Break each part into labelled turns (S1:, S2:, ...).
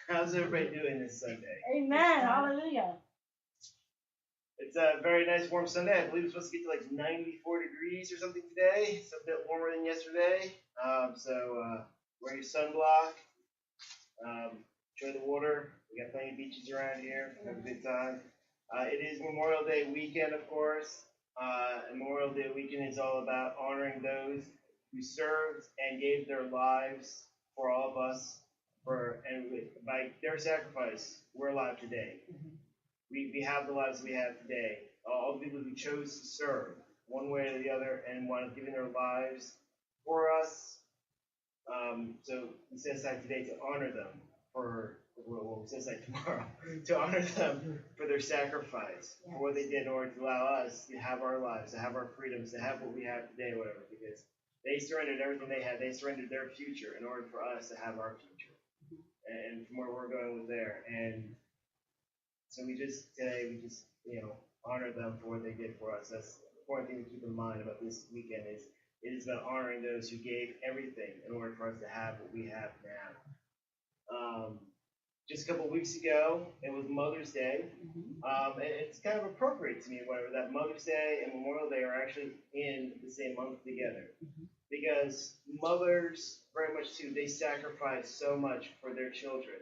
S1: How's everybody doing this Sunday?
S2: Amen. Hallelujah.
S1: It's a very nice warm Sunday. I believe it's supposed to get to like 94 degrees or something today. It's a bit warmer than yesterday. Wear your sunblock. Enjoy the water. We got plenty of beaches around here. Have a good time. It is Memorial Day weekend, of course. And Memorial Day weekend is all about honoring those who served and gave their lives for all of us. By their sacrifice, we're alive today. We have the lives we have today. All the people who chose to serve one way or the other and wound up giving their lives for us. So we set aside today to honor them we set aside tomorrow to honor them for their sacrifice, for what they did in order to allow us to have our lives, to have our freedoms, to have what we have today, whatever, because they surrendered everything they had. They surrendered their future in order for us to have our future. And from where we're going with there. And so we just honor them for what they did for us. That's the important thing to keep in mind about this weekend is it is about honoring those who gave everything in order for us to have what we have now. Just a couple of weeks ago, it was Mother's Day. And it's kind of appropriate to me, whatever, that Mother's Day and Memorial Day are actually in the same month together. Because mothers, very much too, they sacrifice so much for their children.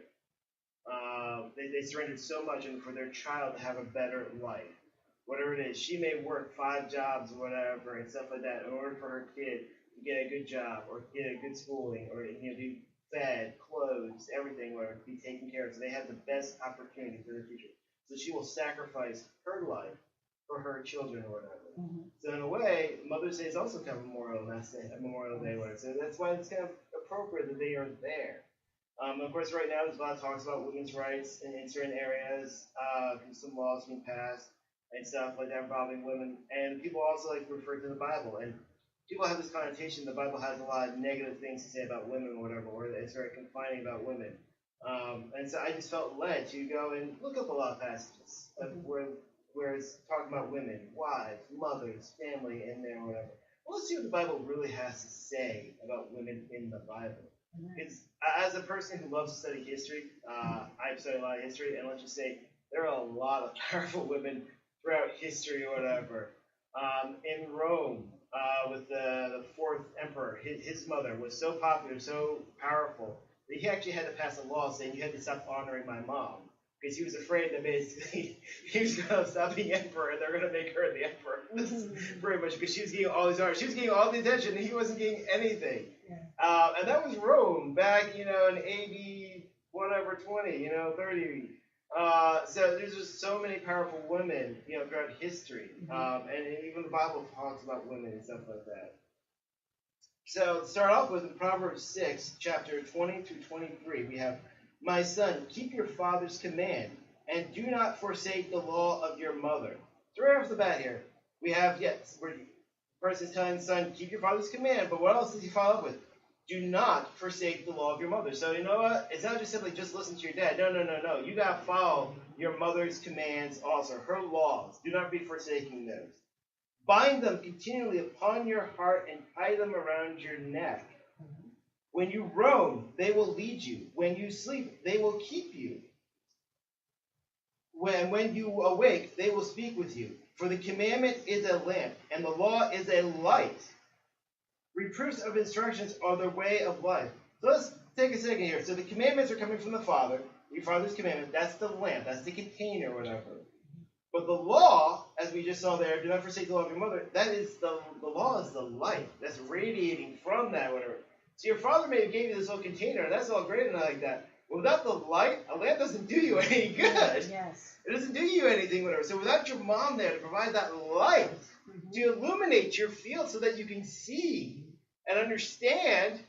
S1: They surrendered so much and for their child to have a better life. Whatever it is, she may work 5 jobs or whatever and stuff like that in order for her kid to get a good job or get a good schooling or be fed, clothes, everything, or be taken care of. So they have the best opportunity for their future. So she will sacrifice her life for her children or whatever. So in a way, Mother's Day is also kind of Memorial Day, whatever. So that's why it's kind of appropriate that they are there. Of course, right now there's a lot of talks about women's rights in certain areas. Some laws being passed and stuff like that involving women. And people also like to refer to the Bible. And people have this connotation the Bible has a lot of negative things to say about women or whatever, or it's very confining about women. And so I just felt led to go and look up a lot of passages where it's talking about women, wives, mothers, family in there or whatever. Well, let's see what the Bible really has to say about women in the Bible. Because as a person who loves to study history, I've studied a lot of history, and let's just say there are a lot of powerful women throughout history or whatever. In Rome, with the fourth emperor, his mother was so popular, so powerful, that he actually had to pass a law saying you had to stop honoring my mom. Because he was afraid that basically he was going to stop being emperor and they're going to make her the emperor. Pretty much, because she was getting all these honors. She was getting all the attention and he wasn't getting anything. And that was Rome back, in AD whatever 20, 30. So there's just so many powerful women, throughout history. And even the Bible talks about women and stuff like that. So to start off with, in Proverbs 6, chapter 20 through 23, we have, "My son, keep your father's command, and do not forsake the law of your mother." So right off the bat here, we have, where the person is telling the son, keep your father's command, but what else does he follow up with? Do not forsake the law of your mother. So you know what? It's not just simply just listen to your dad. No. You got to follow your mother's commands also, her laws. Do not be forsaking those. "Bind them continually upon your heart and tie them around your neck. When you roam, they will lead you. When you sleep, they will keep you. When you awake, they will speak with you. For the commandment is a lamp, and the law is a light. Reproofs of instructions are the way of life." So let's take a second here. So the commandments are coming from the Father. Your Father's commandment. That's the lamp. That's the container or whatever. But the law, as we just saw there, do not forsake the law of your mother, that is the law is the light. That's radiating from that, whatever. So your father may have gave you this little container, and that's all great and like that. But without the light, a lamp doesn't do you any good.
S2: Yes.
S1: It doesn't do you anything, whatever. So without your mom there to provide that light, to illuminate your field so that you can see and understand,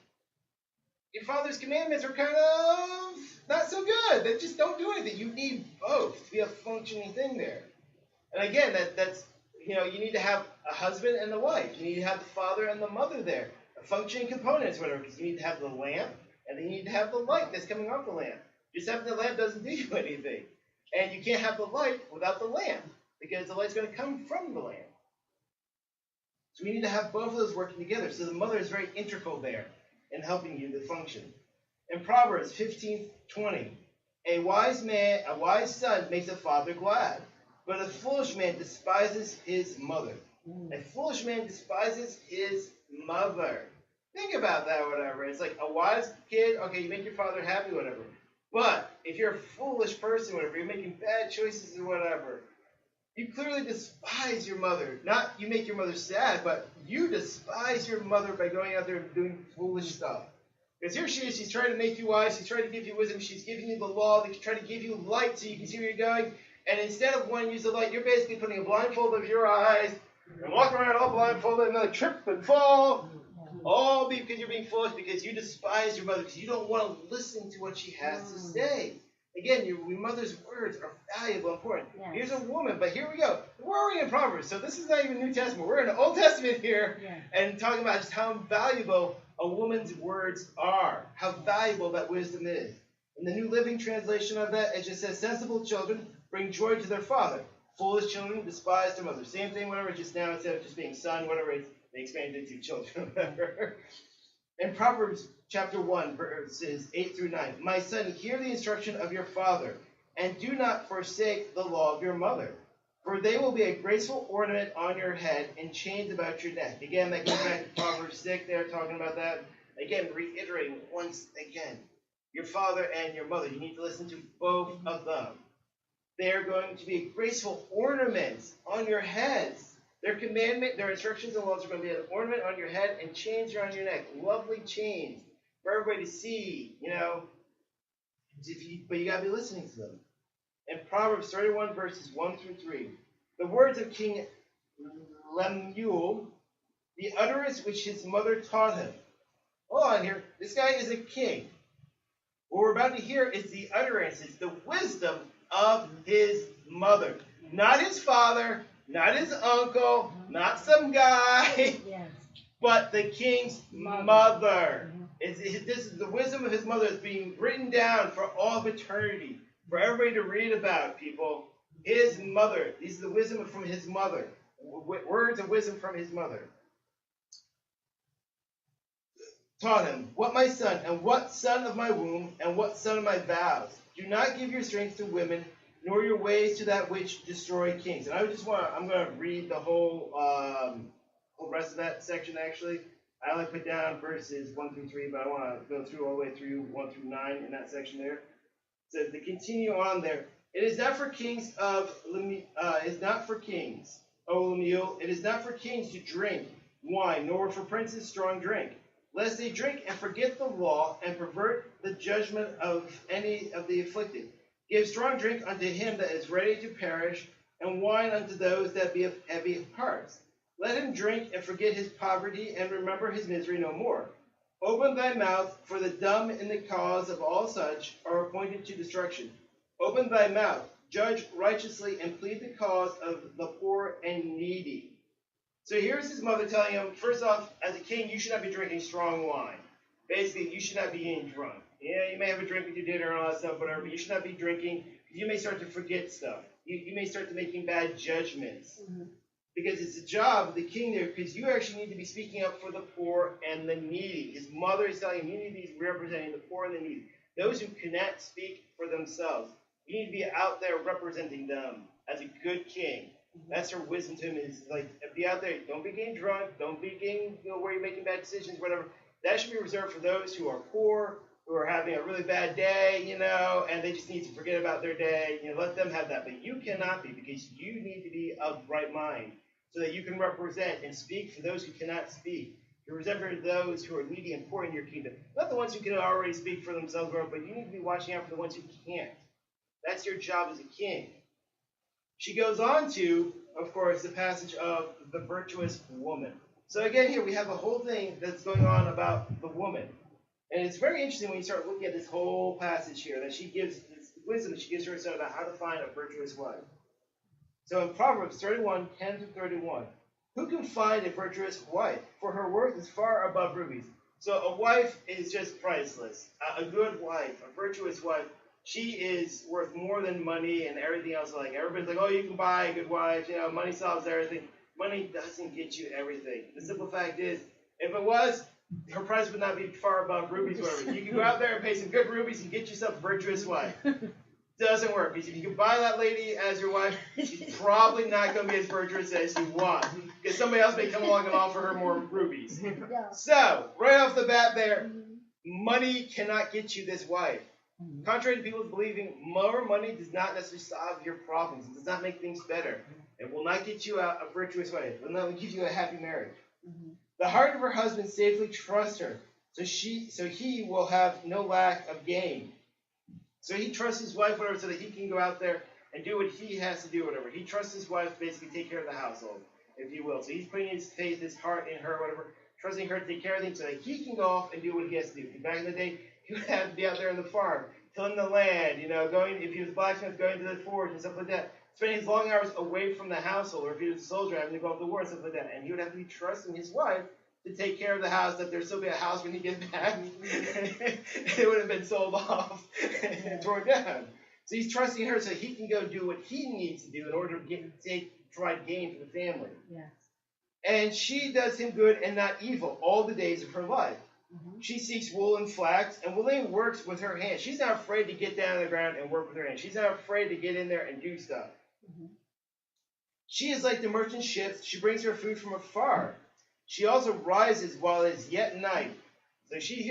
S1: your father's commandments are kind of not so good. They just don't do anything. You need both to be a functioning thing there. And again, that's you need to have a husband and a wife. You need to have the father and the mother there. Functioning components, whatever, because you need to have the lamp, and then you need to have the light that's coming off the lamp. Just having the lamp doesn't do you anything. And you can't have the light without the lamp, because the light's going to come from the lamp. So we need to have both of those working together. So the mother is very integral there in helping you to function. In Proverbs 15:20, A wise son makes a father glad, but a foolish man despises his mother. A foolish man despises his mother. Think about that, whatever. It's like a wise kid, okay, you make your father happy, whatever. But if you're a foolish person, whatever, you're making bad choices or whatever, you clearly despise your mother. Not you make your mother sad, but you despise your mother by going out there and doing foolish stuff. Because here she is, she's trying to make you wise, she's trying to give you wisdom, she's giving you the law, she's trying to give you light so you can see where you're going. And instead of wanting to use the light, you're basically putting a blindfold over your eyes and walking around all blindfolded and then trip and fall. All because you're being foolish, because you despise your mother, because you don't want to listen to what she has to say. Again, your mother's words are valuable and important. Yes. Here's a woman, but here we go. We're already in Proverbs, so this is not even New Testament. We're in the Old Testament here, and talking about just how valuable a woman's words are, how valuable that wisdom is. In the New Living Translation of that, it just says, sensible children bring joy to their father. Foolish children despise their mother. Same thing, whatever, just now instead of just being son, whatever, they expanded it to children, whatever. In Proverbs chapter 1, verses 8 through 9, my son, hear the instruction of your father, and do not forsake the law of your mother. For they will be a graceful ornament on your head and chains about your neck. Again, that goes back to Proverbs 6 there, talking about that. Again, reiterating once again, your father and your mother, you need to listen to both of them. They are going to be graceful ornaments on your heads. Their commandment, their instructions and laws are going to be an ornament on your head and chains around your neck. Lovely chains for everybody to see, you know. But you got to be listening to them. In Proverbs 31, verses 1 through 3, the words of King Lemuel, the utterance which his mother taught him. Hold on here. This guy is a king. What we're about to hear is the utterances, the wisdom of his mother. Not his father, not his uncle, not some guy, but the king's mother. This is the wisdom of his mother is being written down for all of eternity, for everybody to read about, people. His mother. These are the wisdom from his mother. Words of wisdom from his mother. Taught him, what my son, and what son of my womb, and what son of my vows. Do not give your strength to women, nor your ways to that which destroy kings. And I'm going to read the whole rest of that section, actually. I only put down verses 1 through 3, but I want to go through all the way through 1 through 9 in that section there. So to continue on there, it is not for kings, O Lemuel, it is not for kings to drink wine, nor for princes strong drink, lest they drink and forget the law and pervert the judgment of any of the afflicted. Give strong drink unto him that is ready to perish, and wine unto those that be of heavy hearts. Let him drink and forget his poverty, and remember his misery no more. Open thy mouth, for the dumb in the cause of all such are appointed to destruction. Open thy mouth, judge righteously, and plead the cause of the poor and needy. So here's his mother telling him, first off, as a king, you should not be drinking strong wine. Basically, you should not be getting drunk. Yeah, you may have a drink with your dinner and all that stuff, whatever, but you should not be drinking. You may start to forget stuff. You may start to making bad judgments. Mm-hmm. Because it's the job of the king there, because you actually need to be speaking up for the poor and the needy. His mother is telling him, you need to be representing the poor and the needy. Those who cannot speak for themselves. You need to be out there representing them as a good king. That's her wisdom to him, is like, be out there. Don't be getting drunk. Don't be getting, where you're making bad decisions, whatever. That should be reserved for those who are poor, who are having a really bad day, and they just need to forget about their day. Let them have that. But you cannot be, because you need to be of right mind so that you can represent and speak for those who cannot speak. You're reserved for those who are needy and poor in your kingdom. Not the ones who can already speak for themselves, but you need to be watching out for the ones who can't. That's your job as a king. She goes on to, of course, the passage of the virtuous woman. So again, here we have a whole thing that's going on about the woman. And it's very interesting when you start looking at this whole passage here, that she gives this wisdom that she gives her son about how to find a virtuous wife. So in Proverbs 31, 10 to 31, who can find a virtuous wife? For her worth is far above rubies. So a wife is just priceless. A good wife, a virtuous wife, she is worth more than money and everything else. Like everybody's like, oh, you can buy a good wife. Money solves everything. Money doesn't get you everything. The simple fact is, if it was, her price would not be far above rubies, whatever. You can go out there and pay some good rubies and get yourself a virtuous wife. Doesn't work, because if you can buy that lady as your wife, she's probably not going to be as virtuous as you want, because somebody else may come along and offer her more rubies.
S2: Yeah.
S1: So, right off the bat there, money cannot get you this wife. Contrary to people's believing, more money does not necessarily solve your problems. It does not make things better. It will not get you a virtuous wife. It will not give you a happy marriage. The heart of her husband safely trusts her, so he will have no lack of gain. So he trusts his wife, whatever, so that he can go out there and do what he has to do, whatever. He trusts his wife to basically take care of the household, if you will. So he's putting his faith, his heart in her, whatever, trusting her to take care of things so that he can go off and do what he has to do. Back in the day, he would have to be out there in the farm, tilling the land, going, if he was a blacksmith, going to the forge and stuff like that, spending his long hours away from the household, or if he was a soldier, having to go off to war and stuff like that. And he would have to be trusting his wife to take care of the house, that there'd still be a house when he gets back. It would have been sold off and torn down. So he's trusting her so he can go do what he needs to do in order to provide gain for the family.
S2: Yes.
S1: And she does him good and not evil all the days of her life. She seeks wool and flax and willingly works with her hands. She's not afraid to get down on the ground and work with her hands. She's not afraid to get in there and do stuff. She is like the merchant ships. She brings her food from afar. She also rises while it is yet night. So she's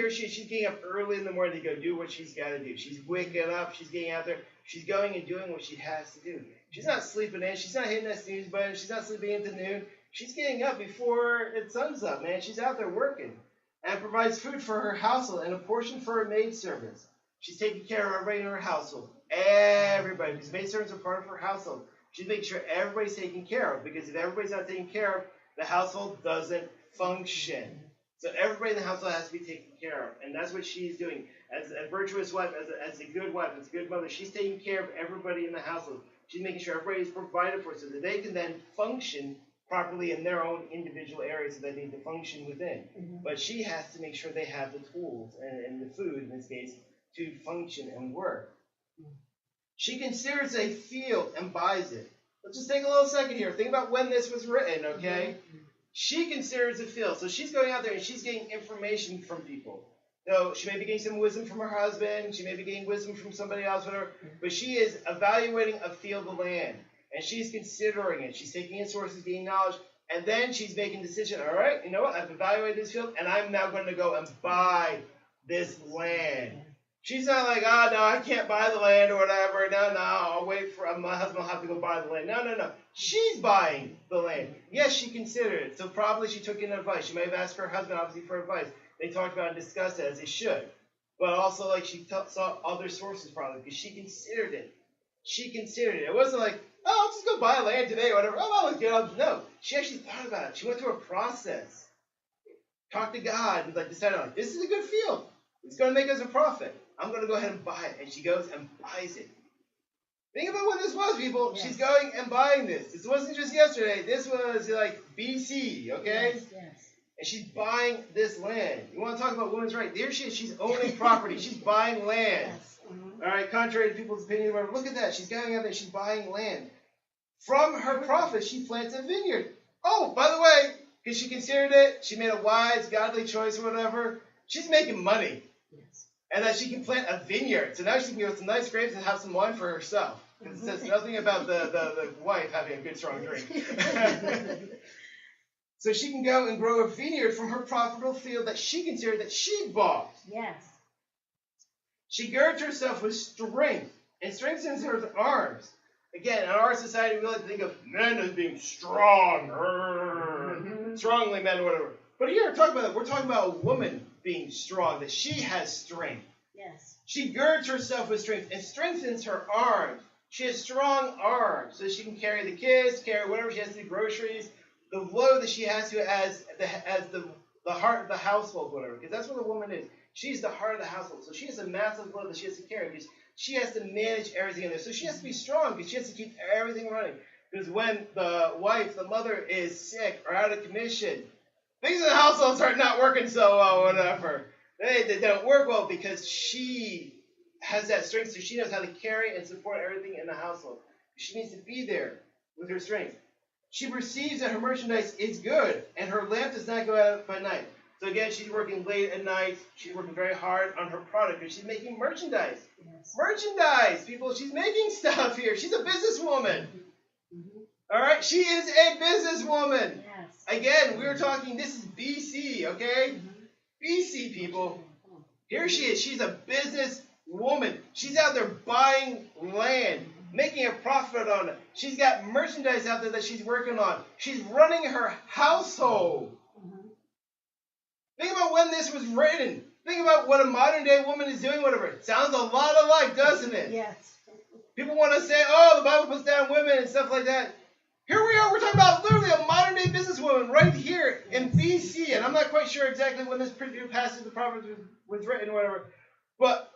S1: getting up early in the morning to go do what she's got to do. She's waking up. She's getting out there. She's going and doing what she has to do. She's not sleeping in. She's not hitting that snooze button. She's not sleeping into noon. She's getting up before it sun's up, man. She's out there working. And provides food for her household and a portion for her maidservants. She's taking care of everybody in her household. Everybody. Because maidservants are part of her household. She's making sure everybody's taken care of. Because if everybody's not taken care of, the household doesn't function. So everybody in the household has to be taken care of. And that's what she's doing. As a virtuous wife, as a good wife, as a good mother, she's taking care of everybody in the household. She's making sure everybody's provided for so that they can then function properly in their own individual areas that they need to function within. But she has to make sure they have the tools and the food, in this case, to function and work. She considers a field and buys it. Let's just take a little second here. Think about when this was written, okay? She considers a field. So she's going out there and she's getting information from people. So she may be getting some wisdom from her husband. She may be getting wisdom from somebody else, whatever. But she is evaluating a field of land. And she's considering it. She's taking in sources, gaining knowledge. And then she's making a decision. All right, you know what? I've evaluated this field. And I'm now going to go and buy this land. She's not like, oh, no, I can't buy the land or whatever. No, I'll wait for my husband will have to go buy the land. No. She's buying the land. Yes, she considered it. So probably she took in advice. She may have asked her husband, obviously, for advice. They talked about and discussed it as they should. But also, like, she saw other sources probably because she considered it. It wasn't like, oh, I'll just go buy land today or whatever. Oh, that looks good. No, she actually thought about it. She went through a process. Talked to God and decided, like, this is a good field. It's going to make us a profit. I'm going to go ahead and buy it. And she goes and buys it. Think about when this was, people. Yes. She's going and buying this. This wasn't just yesterday. This was like BC, okay?
S2: Yes.
S1: And she's buying this land. You want to talk about women's rights? There she is. She's owning property. She's buying land.
S2: Yes.
S1: All right, contrary to people's opinion, whatever. Look at that. She's going out there. She's buying land. From her profits, she plants a vineyard. Oh, by the way, because she considered it, she made a wise, godly choice or whatever. She's making money. And that she can plant a vineyard. So now she can go with some nice grapes and have some wine for herself. It says nothing about the wife having a good, strong drink. So she can go and grow a vineyard from her profitable field that she considered that she bought.
S2: Yes.
S1: She girds herself with strength and strengthens her arms. Again, in our society, we like to think of men as being strong. Strongly men or whatever. But here, we're talking about a woman being strong, that she has strength.
S2: Yes.
S1: She girds herself with strength and strengthens her arms. She has strong arms, so she can carry the kids, carry whatever she has to do, groceries, the load that she has to as the heart of the household, whatever, because that's what a woman is. She's the heart of the household, so she has a massive load that she has to carry because she has to manage everything in there. So she has to be strong because she has to keep everything running. Because when the wife, the mother, is sick or out of commission, things in the household start not working so well, whatever. They don't work well because she has that strength, so she knows how to carry and support everything in the household. She needs to be there with her strength. She perceives that her merchandise is good, and her lamp does not go out by night. So again, she's working late at night. She's working very hard on her product because she's making merchandise. Yes. Merchandise, people. She's making stuff here. She's a businesswoman. All right, she is a businesswoman. Yes. Again, we were talking. This is BC, okay? BC, people. Here she is. She's a businesswoman. She's out there buying land, making a profit on it. She's got merchandise out there that she's working on. She's running her household. Think about when this was written. Think about what a modern day woman is doing, whatever. It sounds a lot alike, doesn't it? Yes. People want to say, oh, the Bible puts down women and stuff like that. Here we are. We're talking about literally a modern day businesswoman right here in BC. And I'm not quite sure exactly when this particular passage of the Proverbs was written or whatever. But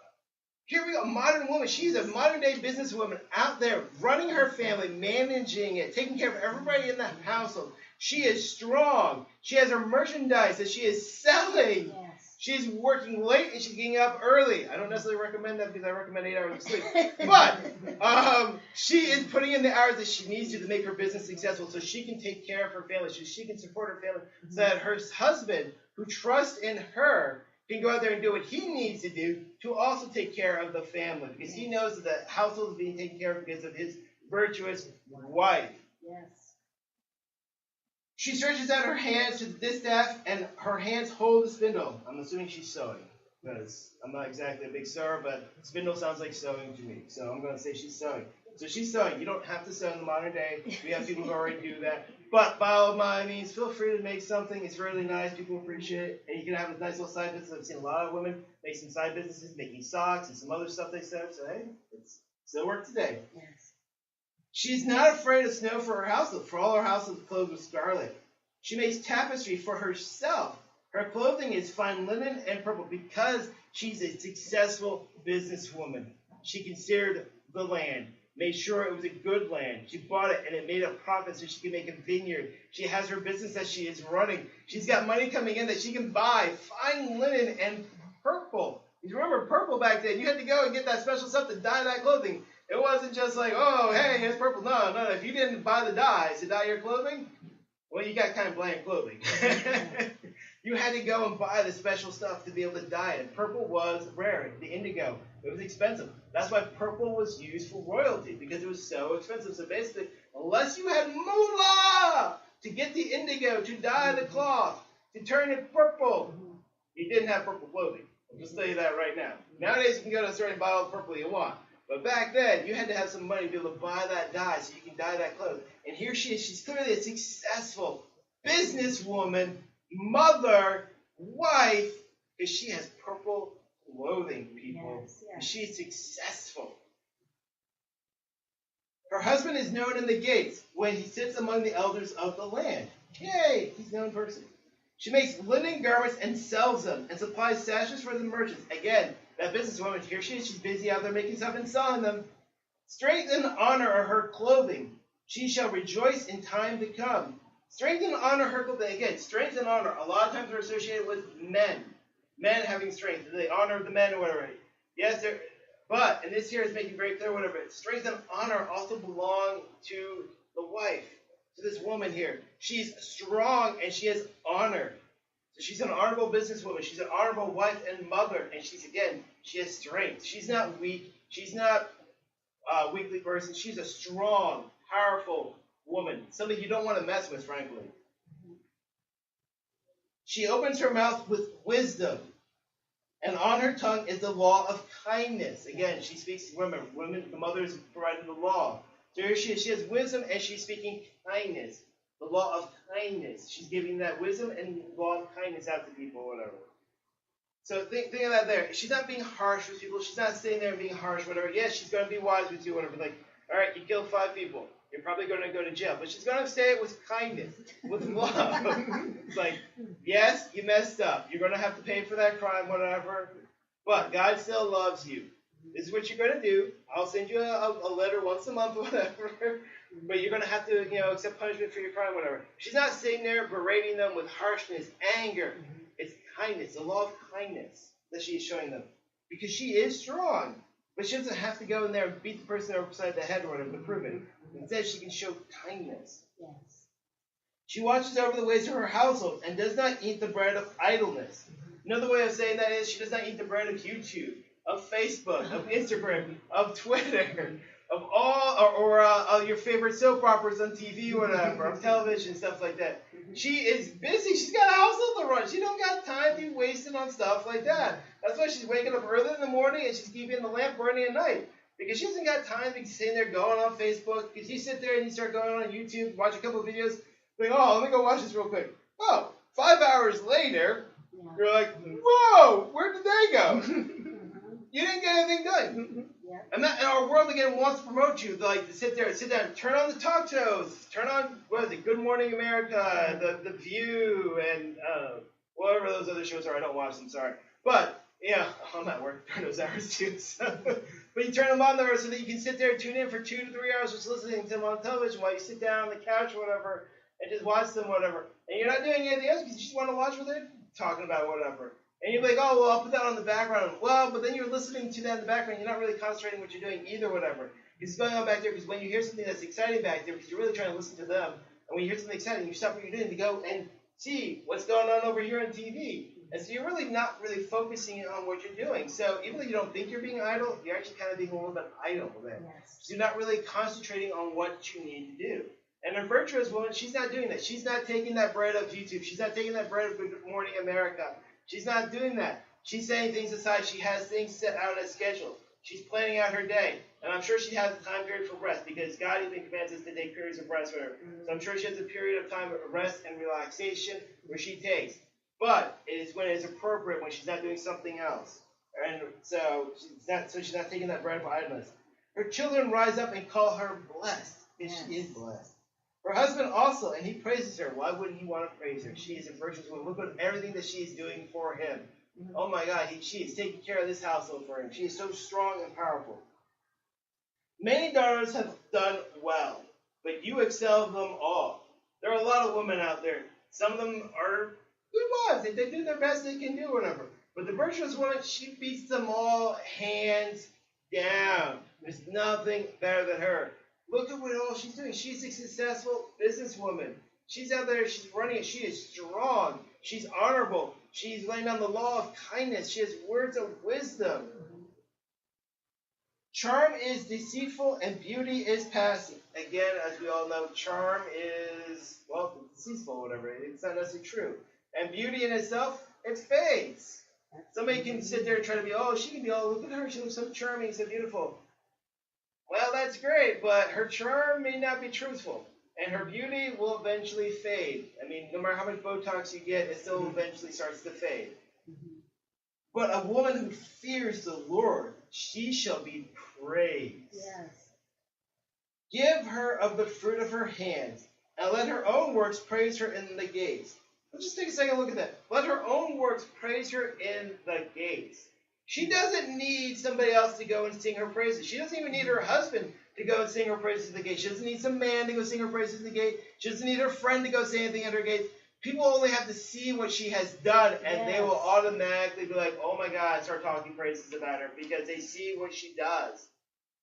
S1: here we go, a modern woman. She's a modern day businesswoman out there running her family, managing it, taking care of everybody in the household. She is strong. She has her merchandise that she is selling. Yes. She's working late and she's getting up early. I don't necessarily recommend that because I recommend 8 hours of sleep. But she is putting in the hours that she needs to make her business successful so she can take care of her family, so she can support her family, so that her husband, who trusts in her, can go out there and do what he needs to do to also take care of the family. Because he knows that the household is being taken care of because of his virtuous wife. Yes. She stretches out her hands to the distaff, and her hands hold the spindle. I'm assuming she's sewing, because I'm not exactly a big sewer, but spindle sounds like sewing to me. So I'm going to say she's sewing. So she's sewing. You don't have to sew in the modern day. We have people who already do that. But by all means, feel free to make something. It's really nice. People appreciate it. And you can have a nice little side business. I've seen a lot of women make some side businesses, making socks and some other stuff they sell. So, hey, it's still work today. Yes. She's not afraid of snow for her household, for all her house is clothed with scarlet. She makes tapestry for herself. Her clothing is fine linen and purple because she's a successful businesswoman. She considered the land, made sure it was a good land. She bought it and it made a profit so she could make a vineyard. She has her business that she is running. She's got money coming in that she can buy fine linen and purple. You remember purple back then? You had to go and get that special stuff to dye that clothing. It wasn't just like, oh, hey, it's purple. No. If you didn't buy the dyes to dye your clothing, well, you got kind of bland clothing. You had to go and buy the special stuff to be able to dye it. Purple was rare. The indigo, it was expensive. That's why purple was used for royalty, because it was so expensive. So basically, unless you had moolah to get the indigo, to dye the cloth, to turn it purple, you didn't have purple clothing. I'll just tell you that right now. Nowadays, you can go to a store and buy all the purple you want. But back then, you had to have some money to be able to buy that dye so you can dye that clothes. And here she is. She's clearly a successful businesswoman, mother, wife, because she has purple clothing, people. Yes. She's successful. Her husband is known in the gates when he sits among the elders of the land. Yay, he's a known person. She makes linen garments and sells them and supplies sashes for the merchants. Again, that businesswoman, here she is. She's busy out there making stuff and selling them. Strength and honor are her clothing. She shall rejoice in time to come. Strength and honor her clothing. Again, strength and honor a lot of times are associated with men. Men having strength. They honor the men or whatever. Yes, but, and this here is making very clear whatever. Strength and honor also belong to the wife. To this woman here. She's strong and she has honor. So she's an honorable businesswoman. She's an honorable wife and mother. And she has strength. She's not weak. She's not a weakly person. She's a strong, powerful woman. Something you don't want to mess with, frankly. She opens her mouth with wisdom. And on her tongue is the law of kindness. Again, she speaks to women. The mother is providing the law. So here she is. She has wisdom and she's speaking kindness. The law of kindness. She's giving that wisdom and law of kindness out to people or whatever. So think of that there. She's not being harsh with people. She's not sitting there and being harsh, whatever. Yes, she's going to be wise with you, whatever. Like, all right, you killed 5 people. You're probably going to go to jail. But she's going to say it with kindness, with love. It's like, yes, you messed up. You're going to have to pay for that crime, whatever. But God still loves you. This is what you're going to do. I'll send you a letter once a month or whatever. But you're going to have to, accept punishment for your crime, whatever. She's not sitting there berating them with harshness, anger. It's kindness, the law of kindness that she is showing them. Because she is strong. But she doesn't have to go in there and beat the person upside the head or whatever to prove it. Instead, she can show kindness. Yes. She watches over the ways of her household and does not eat the bread of idleness. Another way of saying that is she does not eat the bread of YouTube, of Facebook, of Instagram, of Twitter, of all, or your favorite soap operas on TV, whatever, of television, stuff like that. She is busy. She's got a household to run. She don't got time to be wasting on stuff like that. That's why she's waking up early in the morning and she's keeping the lamp burning at night. Because she hasn't got time to be sitting there going on Facebook. Because you sit there and you start going on YouTube, watch a couple of videos, like, oh, let me go watch this real quick. Oh, 5 hours later, you're like, whoa, where did they go? You didn't get anything done. And that, in our world, again, wants to promote you. Like, to sit down, turn on the talk shows, turn on, what is it, Good Morning America, The View, and whatever those other shows are. I don't watch them, sorry. But, yeah, I'm at work during those hours, too. So. But you turn them on there so that you can sit there and tune in for 2 to 3 hours just listening to them on television while you sit down on the couch or whatever and just watch them, whatever. And you're not doing anything else because you just want to watch what they're talking about, whatever. And you're like, oh, well, I'll put that on the background. Well, but then you're listening to that in the background. You're not really concentrating what you're doing either, whatever. Because it's going on back there because when you hear something that's exciting back there, because you're really trying to listen to them, and when you hear something exciting, you stop what you're doing to go and see what's going on over here on TV. And so you're really not really focusing on what you're doing. So even though you don't think you're being idle, you're actually kind of being a little bit idle then. Yes. So you're not really concentrating on what you need to do. And a virtuous woman, she's not doing that. She's not taking that bread of YouTube. She's not taking that bread of Good Morning America. She's not doing that. She's setting things aside. She has things set out as scheduled. She's planning out her day. And I'm sure she has a time period for rest because God even commands us to take periods of rest with her. So I'm sure she has a period of time of rest and relaxation where she takes. But it is when it's appropriate, when she's not doing something else. And so she's not taking that bread of idleness. Her children rise up and call her blessed, because she is blessed. Her husband also, and he praises her. Why wouldn't he want to praise her? She is a virtuous woman. Look at everything that she is doing for him. Oh my God, she is taking care of this household for him. She is so strong and powerful. Many daughters have done well, but you excel them all. There are a lot of women out there. Some of them are good ones. They do their best they can do, whatever. But the virtuous woman, she beats them all hands down. There's nothing better than her. Look at what all she's doing. She's a successful businesswoman. She's out there. She's running it. She is strong. She's honorable. She's laying down the law of kindness. She has words of wisdom. Charm is deceitful and beauty is passing. Again, as we all know, charm is, well, deceitful, whatever. It's not necessarily true. And beauty in itself, it fades. Somebody can sit there and try to be, oh, she can be, oh, look at her. She looks so charming, so beautiful. Well, that's great, but her charm may not be truthful. And her beauty will eventually fade. I mean, no matter how much Botox you get, it still eventually starts to fade. But a woman who fears the Lord, she shall be praised. Yes. Give her of the fruit of her hands, and let her own works praise her in the gates. Let's just take a second look at that. Let her own works praise her in the gates. She doesn't need somebody else to go and sing her praises. She doesn't even need her husband to go and sing her praises at the gate. She doesn't need some man to go sing her praises at the gate. She doesn't need her friend to go say anything at her gate. People only have to see what she has done, and they will automatically be like, oh my God, start talking praises about her because they see what she does.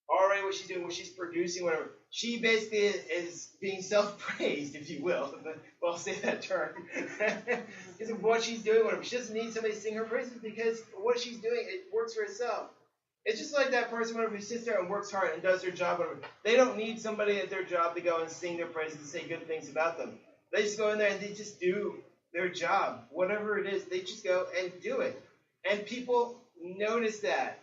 S1: Already what she's doing, what she's producing, whatever. She basically is being self-praised, if you will. Well, I'll say that term. Because of what she's doing, whatever. She doesn't need somebody to sing her praises because what she's doing, it works for herself. It's just like that person, whenever who sits there and works hard and does their job, whatever. They don't need somebody at their job to go and sing their praises and say good things about them. They just go in there and they just do their job. Whatever it is, they just go and do it. And people notice that.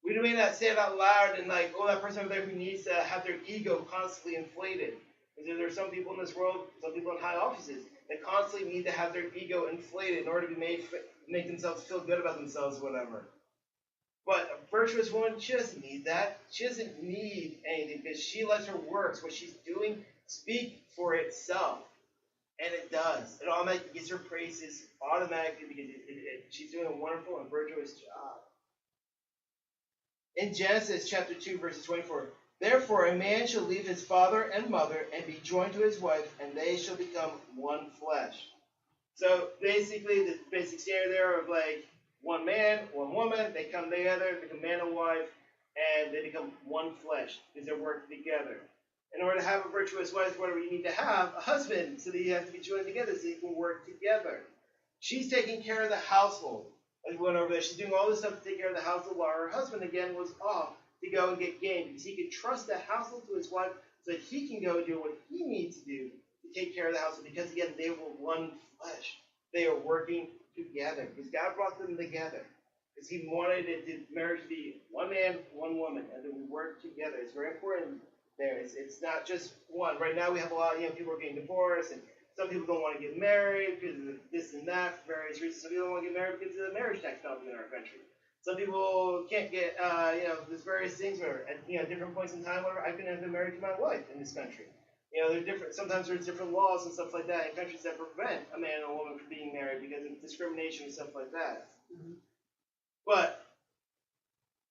S1: We may not say it out loud and like, oh, that person over there who needs to have their ego constantly inflated. Because there are some people in this world, some people in high offices, that constantly need to have their ego inflated in order to make themselves feel good about themselves, whatever. But a virtuous woman, she doesn't need that. She doesn't need anything because she lets her works, what she's doing, speak for itself. And it does. It automatically gets her praises automatically because she's doing a wonderful and virtuous job. In Genesis chapter 2, verses 24, therefore a man shall leave his father and mother and be joined to his wife, and they shall become one flesh. So basically, the basic standard there of like one man, one woman, they come together, become man and wife, and they become one flesh because they're working together. In order to have a virtuous wife, what do you need to have? A husband, so that you have to be joined together so you can work together. She's taking care of the household. Like we went over there, she's doing all this stuff to take care of the household while her husband, again, was off to go and get game because he could trust the household to his wife so that he can go do what he needs to do to take care of the household because, again, they were one flesh. They are working together because God brought them together because he wanted marriage to be one man, one woman, and then we work together. It's very important there. It's not just one. Right now we have a lot of people are getting divorced, and some people don't want to get married because of this and that for various reasons. Some people don't want to get married because of the marriage tax problem in our country. Some people can't get, there's various things where at different points in time, whatever, I couldn't have been married to my wife in this country. They're different. Sometimes there's different laws and stuff like that in countries that prevent a man and a woman from being married because of discrimination and stuff like that. Mm-hmm. But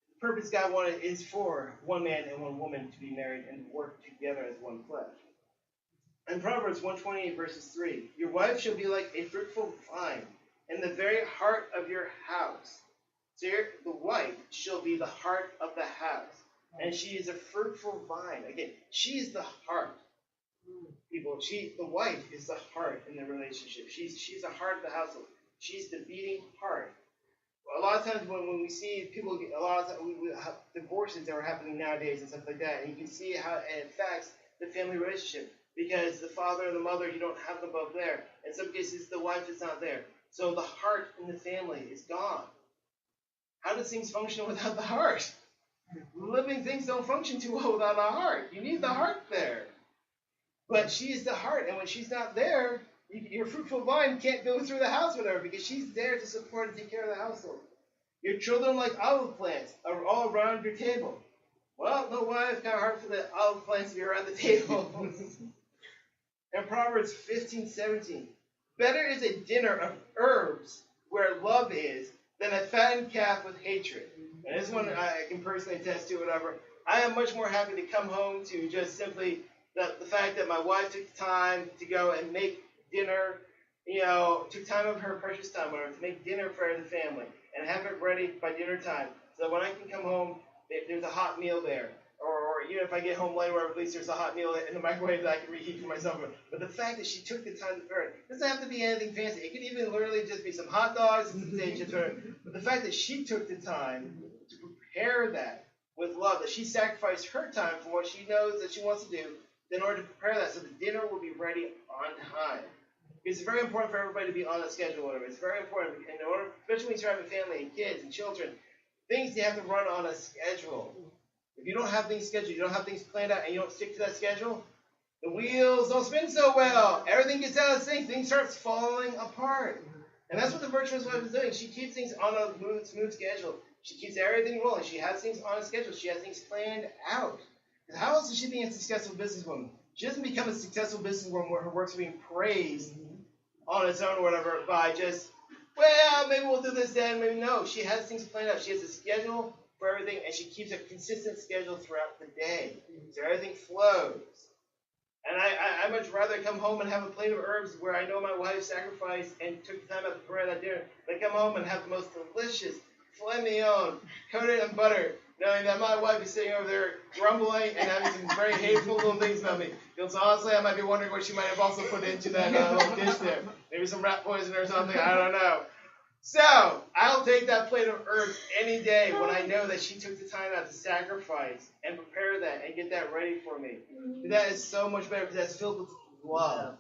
S1: the purpose God wanted is for one man and one woman to be married and work together as one flesh. In Proverbs 128 verses 3, your wife shall be like a fruitful vine in the very heart of your house. So here, the wife shall be the heart of the house. And she is a fruitful vine. Again, she is the heart. People, the wife is the heart in the relationship. She's the heart of the household. She's the beating heart. A lot of times when we see people, a lot of times we have divorces that are happening nowadays and stuff like that, and you can see how it affects the family relationship because the father and the mother, you don't have them both there. In some cases, the wife is not there. So the heart in the family is gone. How does things function without the heart? Living things don't function too well without a heart. You need the heart there. But she is the heart, and when she's not there, your fruitful vine can't go through the house with her because she's there to support and take care of the household. Your children, like olive plants, are all around your table. Well, no wife, kind of hard for the olive plants to be around the table. And Proverbs 15:17, better is a dinner of herbs where love is than a fattened calf with hatred. And this one I can personally attest to, whatever. I am much more happy to come home to just simply the fact that my wife took the time to go and make dinner, took time of her precious time, whatever, to make dinner for the family and have it ready by dinner time. So when I can come home, there's a hot meal there. Or even if I get home late, or at least there's a hot meal in the microwave that I can reheat for myself. But the fact that she took the time to prepare it doesn't have to be anything fancy. It could even literally just be some hot dogs and some potato chips. But the fact that she took the time to prepare that with love, that she sacrificed her time for what she knows that she wants to do in order to prepare that so the dinner will be ready on time. It's very important for everybody to be on a schedule. Whatever. It's very important, in order, especially when you start having family and kids and children, things you have to run on a schedule. If you don't have things scheduled, you don't have things planned out, and you don't stick to that schedule, the wheels don't spin so well. Everything gets out of sync. Things start falling apart. And that's what the virtuous wife is doing. She keeps things on a smooth schedule. She keeps everything rolling. She has things on a schedule. She has things planned out. How else is she being a successful businesswoman? She doesn't become a successful businesswoman where her work's being praised on its own or whatever by just, well, maybe we'll do this then, maybe no. She has things planned out. She has a schedule for everything, and she keeps a consistent schedule throughout the day. So everything flows. And I much rather come home and have a plate of herbs where I know my wife sacrificed and took the time to prepare that dinner than come home and have the most delicious filet mignon coated in butter, knowing that my wife is sitting over there grumbling and having some very hateful little things about me. So honestly, I might be wondering what she might have also put into that little dish there. Maybe some rat poison or something. I don't know. So, I'll take that plate of herbs any day when I know that she took the time out to sacrifice and prepare that and get that ready for me. That is so much better because that's filled with love.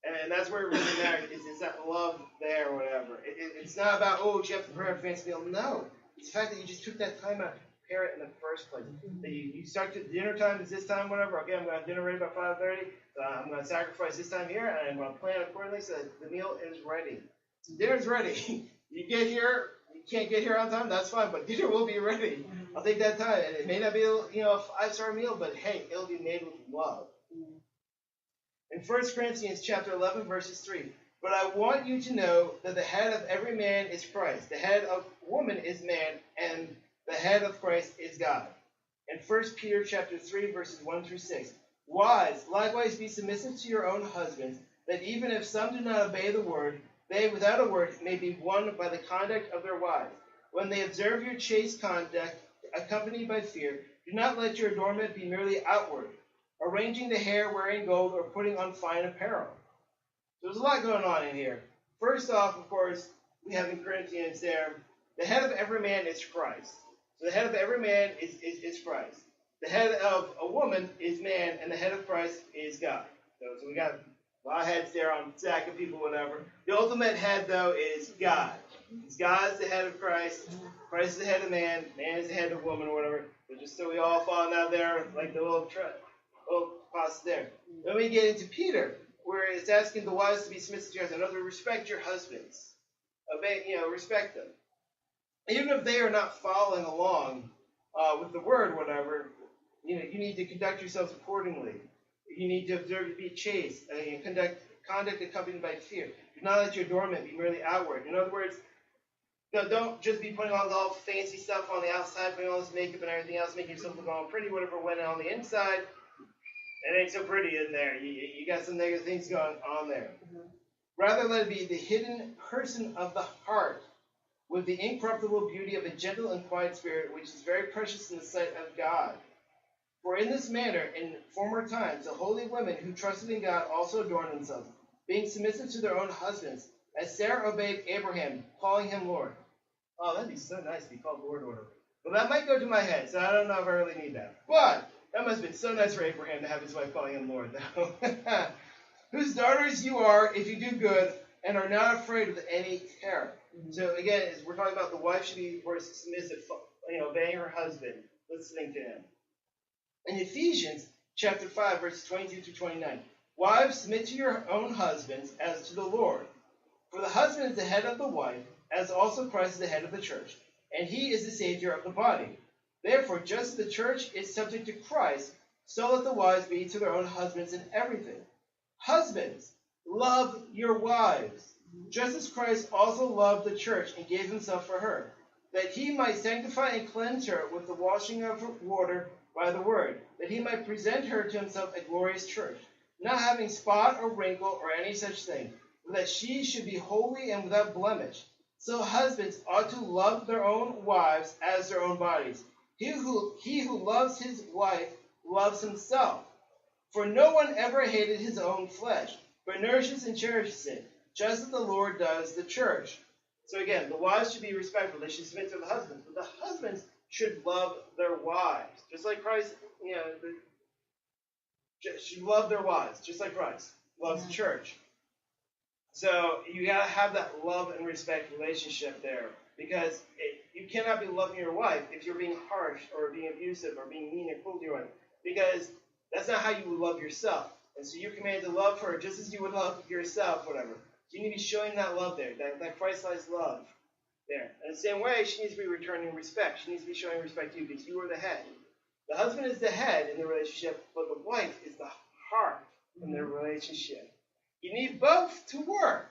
S1: And that's where it really matters. It's that love there or whatever. It's not about, oh, you have to prepare a fancy meal. No. It's the fact that you just took that time out to prepare it in the first place. That you start to dinner time is this time, whatever. Okay, I'm going to have dinner ready by 5:30. I'm going to sacrifice this time here, and I'm going to plan accordingly so that the meal is ready. So dinner's ready. You get here, you can't get here on time, that's fine, but dinner will be ready. I'll take that time. And it may not be a 5-star meal, but hey, it'll be made with love. In 1 Corinthians chapter 11, verses 3, but I want you to know that the head of every man is Christ. The head of woman is man, and the head of Christ is God. In 1 Peter chapter 3, verses 1 through 6, wives, likewise be submissive to your own husbands, that even if some do not obey the word, they without a word may be won by the conduct of their wives. When they observe your chaste conduct, accompanied by fear, do not let your adornment be merely outward, arranging the hair, wearing gold, or putting on fine apparel. So there's a lot going on in here. First off, of course, we have in Corinthians there, the head of every man is Christ. So the head of every man is Christ. The head of a woman is man, and the head of Christ is God. So we got a lot of heads there on a stack of people, whatever. The ultimate head, though, is God. God's the head of Christ. Christ is the head of man. Man is the head of woman, or whatever. But just so we all fall out there like the little spots there. Then we get into Peter, where it's asking the wives to be submissive to your husbands. In other words, respect your husbands. Obey, respect them. Even if they are not following along with the word, whatever, you need to conduct yourselves accordingly. You need to observe to be chaste, conduct accompanied by fear. Do not let your adornment be merely outward. In other words, don't just be putting all the fancy stuff on the outside, putting all this makeup and everything else, making yourself look all pretty, whatever, when on the inside, it ain't so pretty in there. You got some negative things going on there. Mm-hmm. Rather, let it be the hidden person of the heart, with the incorruptible beauty of a gentle and quiet spirit, which is very precious in the sight of God. For in this manner, in former times, the holy women who trusted in God also adorned themselves, being submissive to their own husbands, as Sarah obeyed Abraham, calling him Lord. Oh, that'd be so nice to be called Lord or whatever. Well, that might go to my head, so I don't know if I really need that. But that must have been so nice for Abraham to have his wife calling him Lord, though. Whose daughters you are if you do good and are not afraid of any terror. Mm-hmm. So again, as we're talking about, the wife should be, of course, submissive, obeying her husband, listening to him. In Ephesians chapter 5, verses 22 to 29, wives, submit to your own husbands as to the Lord. For the husband is the head of the wife, as also Christ is the head of the church, and he is the Savior of the body. Therefore, just as the church is subject to Christ, so let the wives be to their own husbands in everything. Husbands, love your wives, just as Christ also loved the church and gave himself for her, that he might sanctify and cleanse her with the washing of water by the word, that he might present her to himself a glorious church, not having spot or wrinkle or any such thing, but that she should be holy and without blemish. So husbands ought to love their own wives as their own bodies. He who loves his wife loves himself. For no one ever hated his own flesh, but nourishes and cherishes it, just as the Lord does the church. So again, the wives should be respectful. They should submit to the husbands, but the husbands should love their wives, just like Christ. Should love their wives, just like Christ loves the church. So you gotta have that love and respect relationship there, because you cannot be loving your wife if you're being harsh or being abusive or being mean or cruel to your wife, because that's not how you would love yourself. And so you're commanded to love her just as you would love yourself, whatever. So you need to be showing that love there, that Christ-like love there. In the same way, she needs to be returning respect. She needs to be showing respect to you because you are the head. The husband is the head in the relationship, but the wife is the heart in their relationship. You need both to work.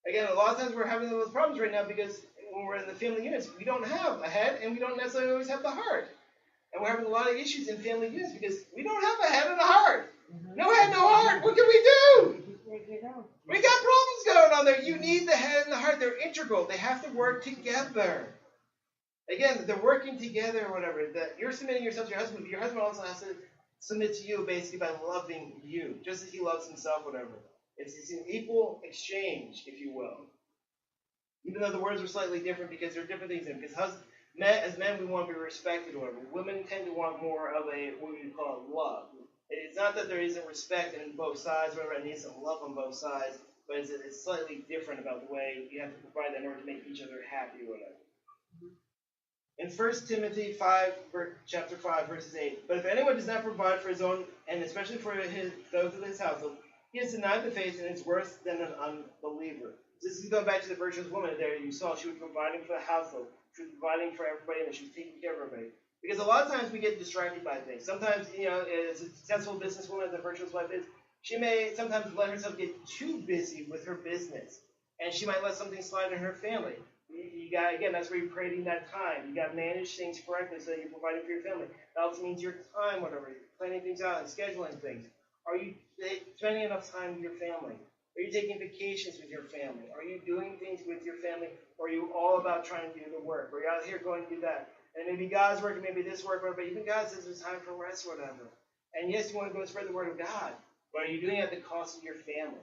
S1: Again, a lot of times we're having those problems right now because when we're in the family units, we don't have a head and we don't necessarily always have the heart. And we're having a lot of issues in family units because we don't have a head and a heart. No head, no heart. What can we do? We got problems going on there. You need the head and the heart. They're integral. They have to work together. Again, they're working together or whatever. You're submitting yourself to your husband, but your husband also has to submit to you basically by loving you, just as he loves himself, whatever. It's an equal exchange, if you will. Even though the words are slightly different because there are different things in it. Because as men, we want to be respected or whatever. Women tend to want more of a, what we call love. It's not that there isn't respect in both sides, whatever, and needs some love on both sides, but it's slightly different about the way you have to provide that in order to make each other happy or whatever. In 1 Timothy 5, chapter 5, verses 8, but if anyone does not provide for his own, and especially for those of his household, he has denied the faith and is worse than an unbeliever. This is going back to the virtuous woman there you saw. She was providing for the household. She was providing for everybody, and she was taking care of everybody. Because a lot of times we get distracted by things. Sometimes, as a successful businesswoman, as a virtuous wife is, she may sometimes let herself get too busy with her business. And she might let something slide in her family. You got, again, that's where you're creating that time. You got to manage things correctly so that you're providing for your family. That also means your time, whatever. You're planning things out and scheduling things. Are you spending enough time with your family? Are you taking vacations with your family? Are you doing things with your family? Or are you all about trying to do the work? Or are you out here going to do that? And maybe God's working, maybe this work, but even God says there's time for rest or whatever. And yes, you want to go and spread the word of God, but are you doing it at the cost of your family?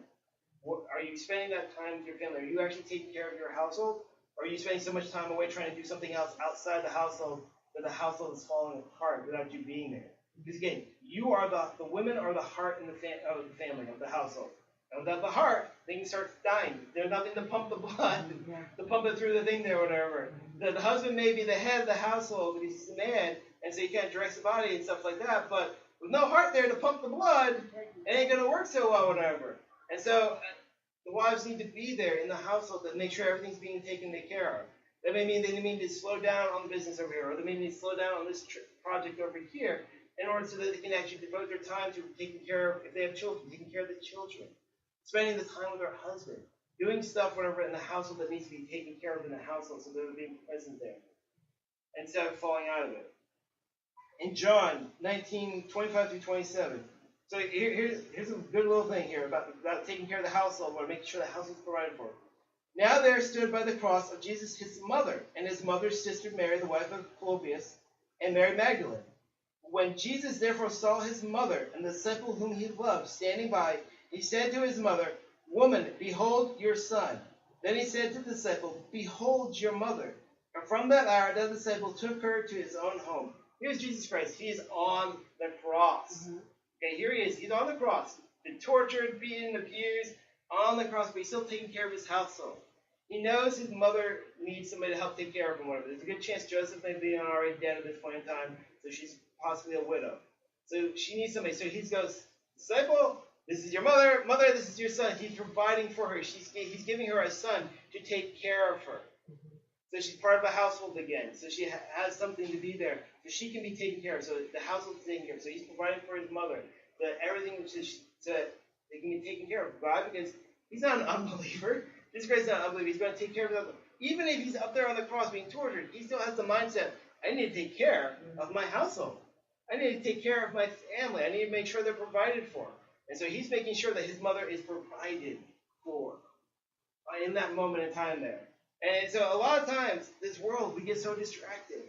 S1: Are you spending that time with your family? Are you actually taking care of your household? Or are you spending so much time away trying to do something else outside the household that the household is falling apart without you being there? Because again, you are the women are the heart of the family, of the household. And without the heart, things start dying. There's nothing to pump the blood, to pump it through the thing there, whatever. The husband may be the head of the household because he's the man, and so he can't direct the body and stuff like that. But with no heart there to pump the blood, it ain't going to work so well, whatever. And so the wives need to be there in the household to make sure everything's being taken care of. That may mean they need to slow down on the business over here, or they may need to slow down on this project over here, in order so that they can actually devote their time to taking care of, if they have children, taking care of the children, spending the time with their husband, doing stuff, whatever, in the household that needs to be taken care of in the household, so they're being present there, instead of falling out of it. In John 19:25 through 27, so here's a good little thing here about taking care of the household, or making sure the household is provided for. Now there stood by the cross of Jesus his mother, and his mother's sister Mary, the wife of Clopas, and Mary Magdalene. When Jesus therefore saw his mother and the disciple whom he loved standing by, he said to his mother, Woman, behold your son. Then he said to the disciple, Behold your mother. And from that hour the disciple took her to his own home. Here's Jesus Christ. He is on the cross. Okay, here he is. He's on the cross. Been tortured, beaten, abused, on the cross, but he's still taking care of his household. He knows his mother needs somebody to help take care of him. Whatever. There's a good chance Joseph may be already dead at this point in time, so she's possibly a widow. So she needs somebody. So he goes, Disciple, this is your mother. Mother, this is your son. He's providing for her. He's giving her a son to take care of her. So she's part of the household again. So she has something to be there. So she can be taken care of. So the household is taken care of. So he's providing for his mother. That everything so they can be taken care of. Why? Because he's not an unbeliever. Jesus Christ is not an unbeliever. He's going to take care of them. Even if he's up there on the cross being tortured, he still has the mindset, I need to take care of my household. I need to take care of my family. I need to make sure they're provided for. And so he's making sure that his mother is provided for in that moment in time there. And so a lot of times, this world, we get so distracted.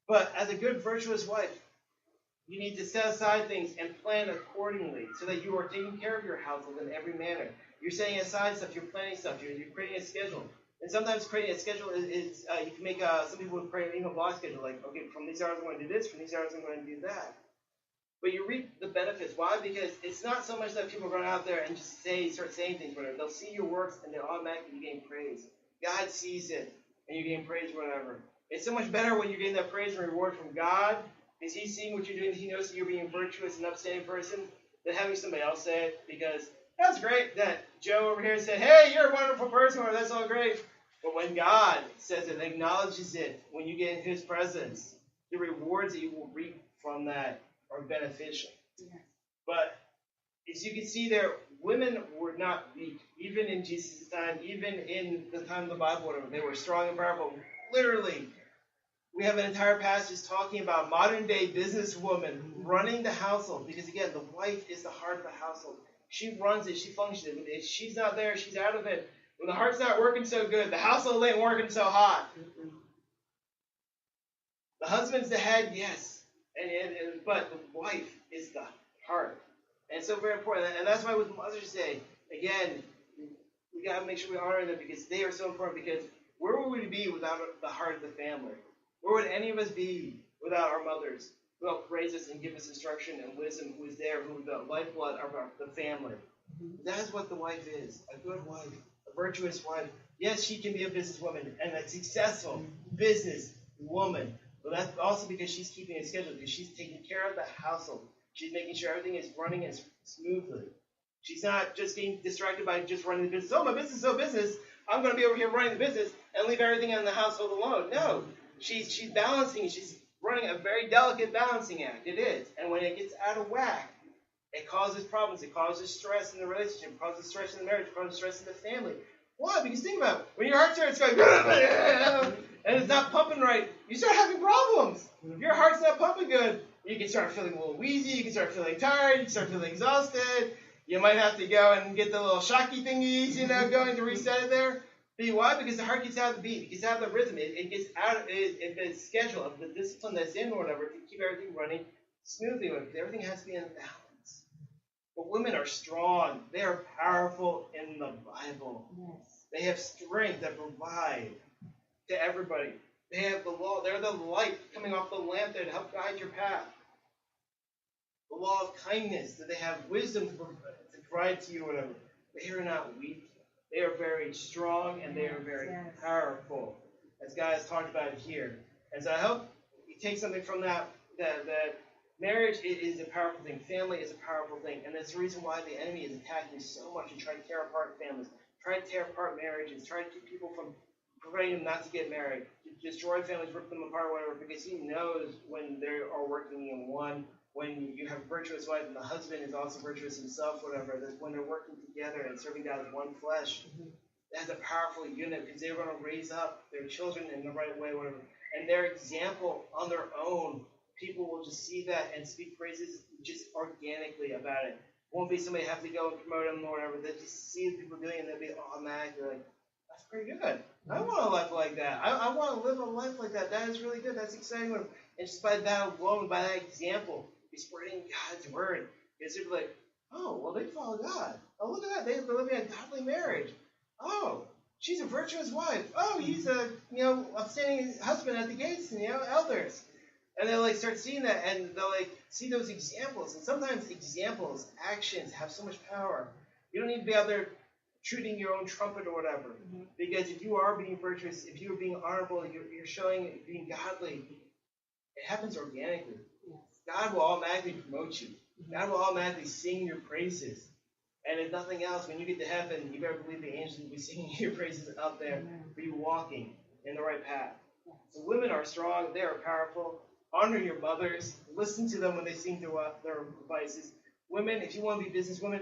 S1: But as a good, virtuous wife, you need to set aside things and plan accordingly so that you are taking care of your household in every manner. You're setting aside stuff, you're planning stuff, you're creating a schedule. And sometimes creating a schedule is you can make, some people would create a block schedule, like, okay, from these hours I'm going to do this, from these hours I'm going to do that. But you reap the benefits. Why? Because it's not so much that people run out there and just start saying things, whatever. They'll see your works and they'll automatically gain praise. God sees it and you gain praise, whatever. It's so much better when you're getting that praise and reward from God, because he's seeing what you're doing. He knows that you're being a virtuous and upstanding person, than having somebody else say it, because that's great that Joe over here said, hey, you're a wonderful person, or that's all great. But when God says it, acknowledges it, when you get in his presence, the rewards that you will reap from that are beneficial. Yes. But as you can see there, women were not weak, even in Jesus' time, even in the time of the Bible, whatever. They were strong and powerful. Literally, we have an entire passage talking about modern-day businesswoman running the household, because, again, the wife is the heart of the household. She runs it. She functions it. If she's not there, she's out of it. When the heart's not working so good, the household ain't working so hot. The husband's the head, yes, but the wife is the heart. And so very important. And that's why with Mother's Day, again, we got to make sure we honor them, because they are so important. Because where would we be without the heart of the family? Where would any of us be without our mothers, who help raise us and give us instruction and wisdom, who is there, who is the lifeblood of the family? That is what the wife is, a good wife, a virtuous wife. Yes, she can be a businesswoman and a successful business woman, but that's also because she's keeping a schedule, because she's taking care of the household. She's making sure everything is running as smoothly. She's not just being distracted by just running the business. Oh, my business is so business, I'm going to be over here running the business and leave everything in the household alone. No, she's balancing. She's running a very delicate balancing act. It is. And when it gets out of whack, it causes problems. It causes stress in the relationship. It causes stress in the marriage. It causes stress in the family. Why? Because think about it. When your heart starts going, and it's not pumping right, you start having problems. If your heart's not pumping good, you can start feeling a little wheezy. You can start feeling tired. You can start feeling exhausted. You might have to go and get the little shocky thingies, going to reset it there. But why? Because the heart gets out of the beat. It gets out of the rhythm. It gets out of the schedule of the discipline that's in or whatever to keep everything running smoothly with it. Everything has to be in balance. But women are strong. They are powerful in the Bible. Yes. They have strength that provide to everybody. They have the law. They're the light coming off the lamp that help guide your path. The law of kindness, that they have wisdom to provide to you or whatever. They are not weak. They are very strong and they are very powerful, as God has talked about it here. And so I hope you take something from that marriage is a powerful thing. Family is a powerful thing. And that's the reason why the enemy is attacking so much and trying to tear apart families, trying to tear apart marriages, trying to keep people from preventing them not to get married, to destroy families, rip them apart, whatever, because he knows when they are working in one, when you have a virtuous wife and the husband is also virtuous himself, whatever, that when they're working together and serving God as one flesh, that's a powerful unit because they're going to raise up their children in the right way, whatever. And their example on their own, people will just see that and speak praises just organically about it. It won't be somebody have to go and promote them or whatever. They just see people doing it and they'll be automatically like, that's pretty good. I want a life like that. I want to live a life like that. That is really good. That's exciting. And just by that alone, by that example, you're spreading God's word. Because they're like, oh, well, they follow God. Oh, look at that. They're living a godly marriage. Oh, she's a virtuous wife. Oh, he's a upstanding husband at the gates, elders. And they'll start seeing that, and they'll see those examples. And sometimes examples, actions have so much power. You don't need to be out there shooting your own trumpet or whatever. Mm-hmm. Because if you are being virtuous, if you are being honorable, you're showing being godly, it happens organically. Yes. God will automatically promote you. Mm-hmm. God will automatically sing your praises. And if nothing else, when you get to heaven, you better believe the angels will be singing your praises out there for you walking in the right path. So women are strong. They are powerful. Honor your mothers. Listen to them when they sing their advices. Women, if you want to be businesswomen,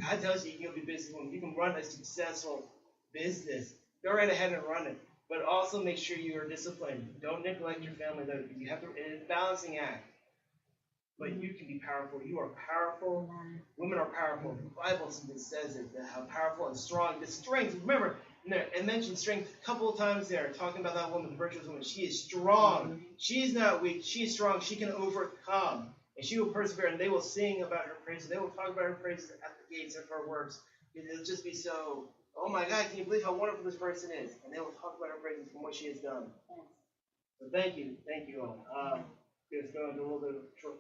S1: God tells you can be a businesswoman. You can run a successful business. Go right ahead and run it. But also make sure you are disciplined. Don't neglect your family. You have to. It's a balancing act. But you can be powerful. You are powerful. Women are powerful. The Bible says it, how powerful and strong. The strength, remember, and mentioned strength a couple of times there, talking about that woman, the virtuous woman. She is strong. She is not weak. She is strong. She can overcome. And she will persevere. And they will sing about her praises. They will talk about her praises at the gates of her works. It'll just be so, oh my God, can you believe how wonderful this person is? And they will talk about her praises from what she has done. So thank you. Thank you all. Just going to a little bit of short